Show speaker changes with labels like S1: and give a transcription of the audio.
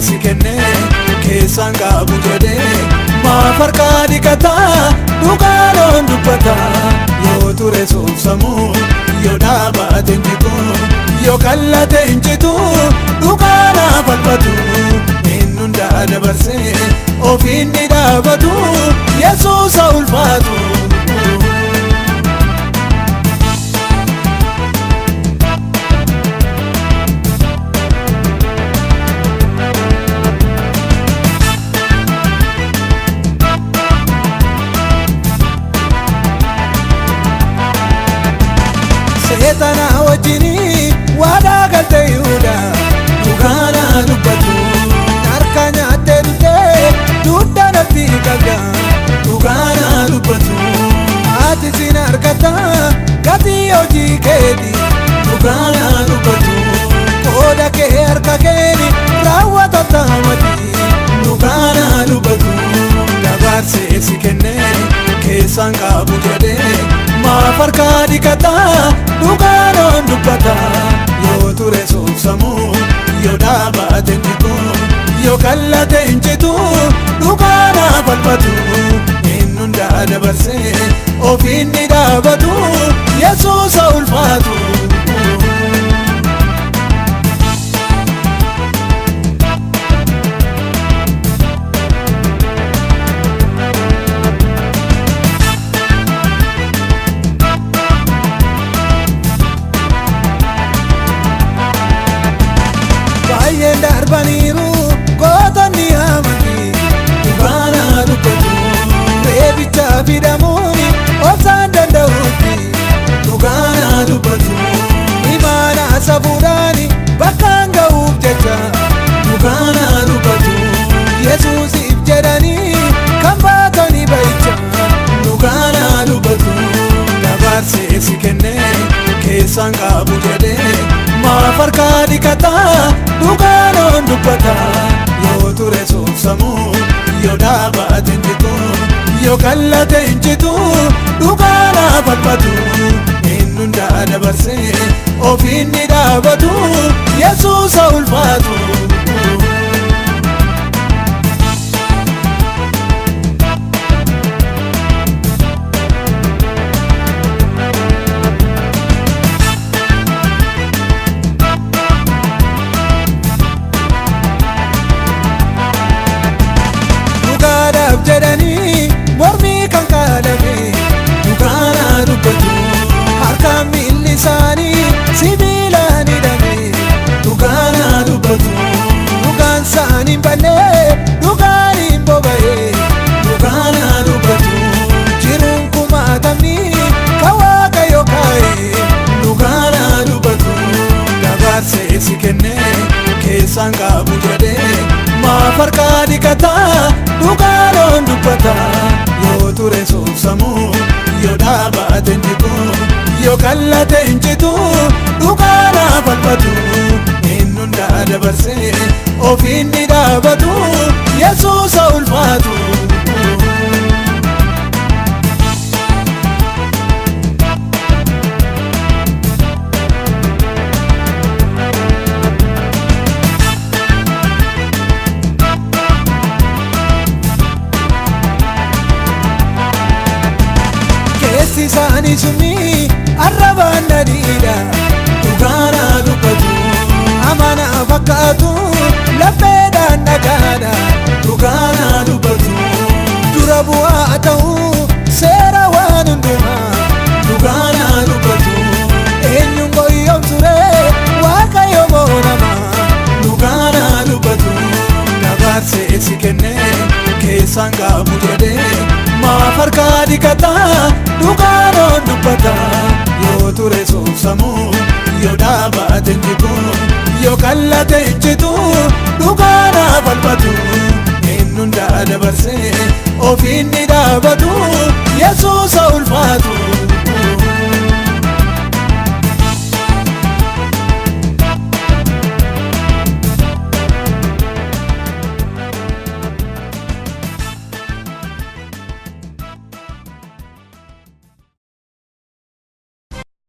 S1: si kenne keessaan qabu jedhee maaf harkaa dhiqataa dhugaadhaan dubbata yoo ture soofsamuu yoo dhaabate injitu yoo kallate injitu dhugaadhaa falfatu inni hundaa dabarsee ofiin ni dhaabatu Yesuusa ulfaatu. Seetana wajjini waadaa galte Yihuudaa dhugaadhaa dubbatu harka nyaattee dhuftee dugda natti qabda dhugaadhaa dubbatu ati sin argata gatii hojii keetii dhugaadhaa dubbatu qooda kee harka keeni raawwata taamati dhugaadhaa dubbatu dabarsee si kenne keessaan qabu jedhee maaf harkaa dhiqataa dhugaadhaan dubbata yoo ture soofsamuu yoo dhaabate injitu yoo kallate injitu dhugaadhaa falfatu inni hundaa dabarsee ofiin ni dhaabatu Yesuusa ulfaatu. Baay'een darbaniiru gootonni amantii dhugaadhaa dubbatu reebicha fidamuuni obsaan danda'uutti dhugaadhaa dubbatu imaana safuudhaani bakkaan ga'uuf jecha dhugaadhaa dubbatu Yesuusiif jedhanii kan baatanii ba'icha dhugaadhaa dubbatu dabarsee si kenne keessaan qabu jedhee maaf harkaa dhiqataa dhugaadhaan dubbata yoo ture soofsamuu yoo dhaabate injitu yoo kallate injitu dhugaadhaa falfatu inni hundaa dabarsee ofiin ni dhaabatu Yesuusa ulfaatu. jedhanii mormii kan qaadame dhugaadhaa dubbatu harkaan miilli isaanii sibiilaan hidhame dhugaadhaa dubbatu dhugaan isaanii ballee dhugaan hin boba'ee dhugaadhaa dubbatu jiruun kumaatamni kan Waaqayyo kaa'ee dhugaadhaa dubbatu dabarsee si kenne keessaan qabu jedhee maaf harkaa dhiqataa dhugaadhaan dubbata yoo ture soofsamuu yoo dhaabate injitu yoo kallate injitu dhugaadhaa falfatu inni hundaa dabarsee ofiin ni dhaabatu Yesuusa ulfaatu. Isaanii suni arrabaan dhadhiidha dhugaadhaa dubbatu amana fakkaatu lafeedhaan dhagaadha dhugaadhaa dubbatu dura bu'aa ta'uu seera waan hundumaa dhugaadhaa dubbatu eenyuun goyyomsure Waaqayyo moonama dhugaadhaa dubbatu dabarsee si kenne keessaan qabu jedhee maaf harkaa dhiqataa dhugaadhaan dubbata yoo ture soofsamuu yoo dhaabate injitu yoo kallate injitu dhugaadhaa falfatu inni hundaa dabarsee ofiin ni dhaabatu Yesuusa